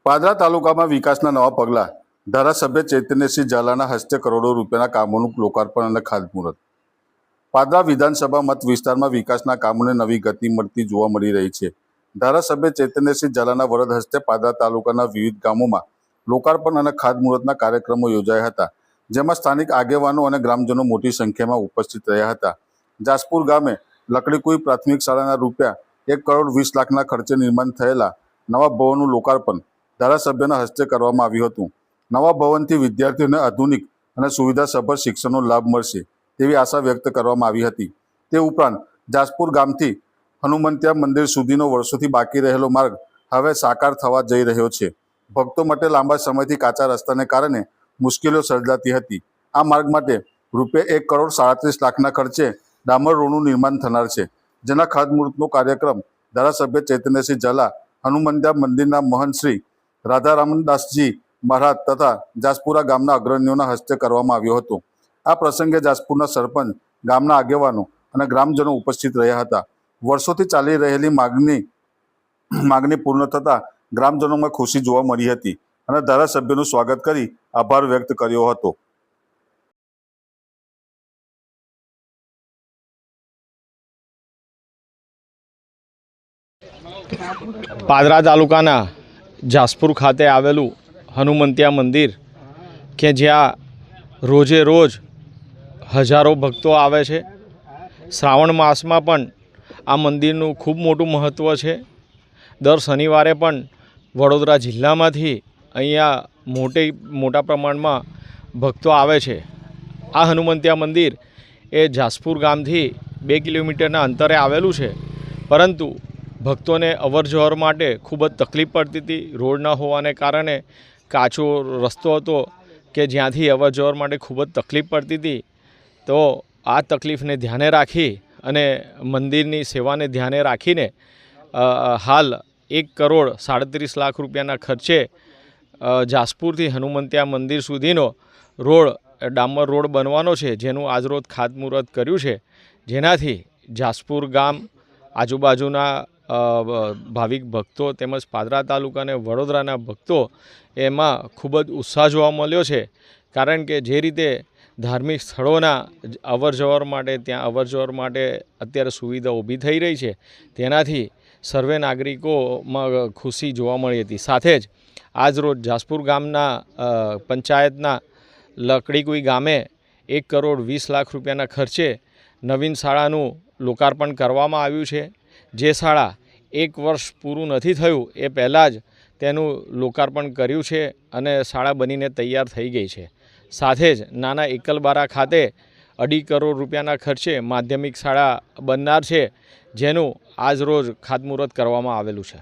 પાદરા તાલુકામાં વિકાસના નવા પગલાં ધારાસભ્ય ચૈતન્યસિંહ ઝાલાના હસ્તે કરોડો રૂપિયાના કામોનું લોકાર્પણ અને ખાતમુહૂર્ત। પાદરા વિધાનસભા મત વિસ્તારમાં વિકાસના કામોને નવી ગતિ મળતી જોવા મળી રહી છે। ધારાસભ્ય ચૈતન્યસિંહ ઝાલાના વરદ હસ્તે પાદરા તાલુકાના વિવિધ ગામોમાં લોકાર્પણ અને ખાતમુહૂર્તના કાર્યક્રમો યોજાયા હતા, જેમાં સ્થાનિક આગેવાનો અને ગ્રામજનો મોટી સંખ્યામાં ઉપસ્થિત રહ્યા હતા। જાસપુર ગામે લકડીકુઈ પ્રાથમિક શાળાના રૂપિયા 1,20 લાખના ખર્ચે નિર્માણ થયેલા નવા ભવનનું લોકાર્પણ ધારાસભ્યના હસ્તે કરવામાં આવ્યું હતું। નવા ભવનથી વિદ્યાર્થીઓને આધુનિક અને સુવિધાસભર શિક્ષણનો લાભ મળશે તેવી આશા વ્યક્ત કરવામાં આવી હતી। તે ઉપરાંત જાસપુર ગામથી હનુમંતિયા મંદિર સુધીનો વર્ષોથી બાકી રહેલો માર્ગ હવે સાકાર થવા જઈ રહ્યો છે। ભક્તો માટે લાંબા સમયથી કાચા રસ્તાને કારણે મુશ્કેલીઓ સર્જાતી હતી। આ માર્ગ માટે રૂપિયા 1,37 લાખના ખર્ચે ડામર રોડનું નિર્માણ થનાર છે, જેના ખાતમુહૂર્તનો કાર્યક્રમ ધારાસભ્ય ચૈતન્યસિંહ ઝાલા, હનુમંતિયા મંદિરના મહંત શ્રી રાધારામદાસજી મહારાજ તથા જાસપુરા ગામના અગ્રણીઓના હસ્તે કરવામાં આવ્યો હતો। આ પ્રસંગે જાસપુરના સરપંચ, ગામના આગેવાનો અને ગ્રામજનો ઉપસ્થિત રહ્યા હતા। વર્ષોથી ચાલી રહેલી માગણી પૂર્ણ થતાં ગ્રામજનોમાં ખુશી જોવા મળી હતી અને ધારાસભ્યનું સ્વાગત કરી આભાર વ્યક્ત કર્યો હતો। પાદરા તાલુકાના જાસપુર ખાતે આવેલું હનુમંતિયા મંદિર કે જ્યાં રોજે રોજ હજારો ભક્તો આવે છે। શ્રાવણ માસમાં પણ આ મંદિરનું ખૂબ મોટું મહત્ત્વ છે। દર શનિવારે પણ વડોદરા જિલ્લામાંથી અહીંયા મોટા પ્રમાણમાં ભક્તો આવે છે। આ હનુમંતિયા મંદિર એ જાસપુર ગામથી 2 કિલોમીટરના અંતરે આવેલું છે, પરંતુ ભક્તોને અવરજવર માટે ખૂબ જ તકલીફ પડતી હતી। રોડ ન હોવાને કારણે કાચો રસ્તો હતો કે જ્યાંથી અવરજવર માટે ખૂબ જ તકલીફ પડતી હતી। તો આ તકલીફને ધ્યાને રાખી અને મંદિરની સેવાને ધ્યાને રાખીને હાલ 1,37 લાખ રૂપિયાના ખર્ચે જાસપુરથી હનુમંતિયા મંદિર સુધીનો રોડ ડામર રોડ બનવાનો છે, જેનું આજરોજ ખાતમુહૂર્ત કર્યું છે, જેનાથી જાસપુર ગામ, આજુબાજુના ભાવિક ભક્તો તેમજ પાદરા તાલુકા અને વડોદરાના ભક્તો એમાં ખૂબ જ ઉત્સાહ જોવા મળ્યો છે। કારણ કે જે રીતે ધાર્મિક સ્થળોના અવરજવર માટે અત્યારે સુવિધા ઊભી થઈ રહી છે, તેનાથી સર્વે નાગરિકોમાં ખુશી જોવા મળી હતી। સાથે જ આજરોજ જાસપુર ગામના પંચાયતના લકડીકુઈ ગામે 1,20 લાખ રૂપિયાના ખર્ચે નવીન શાળાનું લોકાર્પણ કરવામાં આવ્યું છે। જે શાળા 1 વર્ષ પૂરું નથી થયું એ પહેલાં જ તેનું લોકાર્પણ કર્યું છે અને શાળા બનીને તૈયાર થઈ ગઈ છે। સાથે જ નાના એકલબારા ખાતે 2.5 કરોડ રૂપિયાના ખર્ચે માધ્યમિક શાળા બનનાર છે, જેનું આજરોજ ખાતમુહૂર્ત કરવામાં આવેલું છે।